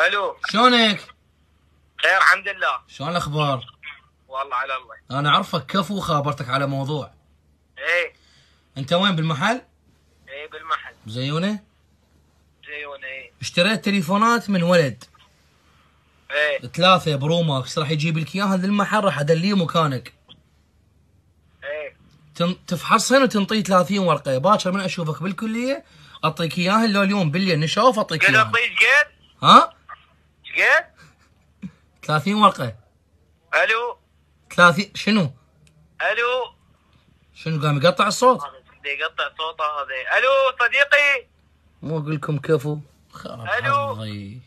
الو، شلونك؟ خير الحمد لله. شلون الاخبار؟ والله على الله. انا اعرفك كفو، خابرتك على موضوع. ايه انت وين بالمحل؟ ايه بالمحل. زيونه؟ زيون ايه. اشتريت تليفونات من ولد ايه 3 برو ماكس، راح يجيب لك اياها للمحل، راح ادليه مكانك. ايه. تفحصهن وتنطيه 30 ورقه، باكر من اشوفك بالكليه اعطيك اياها، لو اليوم بالليل نشوف اعطيك قد اياها. اعطيك قد؟ ها؟ قد؟ 30 ورقه. الو 30 شنو؟ الو. شنو قام يقطع الصوت؟ هذا يقطع صوته هذا. الو صديقي. مو اقول لكم كفو؟ خرب ألو. حظي.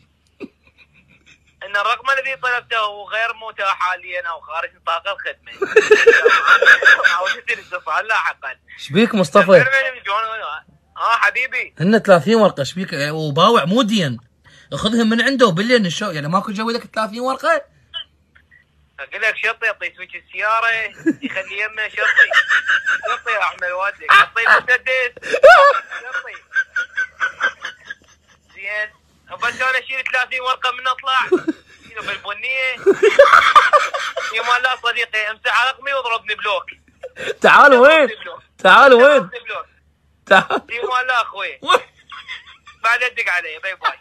ان الرقم الذي طلبته غير متاح حاليا او خارج نطاق الخدمه. عاودت الاتصال لاحقا. شبيك مصطفى؟ حبيبي. هن 30 ورقه، شبيك وباوع مو دين، خذهم من عنده وبالليل نشو، يعني ماكو جوي لك 30 ورقه؟ اقول لك شطي، يعطي سويتش السياره يخلي يمه شطي. شطي يا احمد والدك، حطي مسدس. شطي. زين، بس انا اشيل 30 ورقه من اطلع. شيله بالبنيه. يا لا صديقي، امسح رقمي واضربني بلوك. تعال وين؟ تعال وين؟ تعال. يا لا اخوي. بعد ادق علي. باي باي.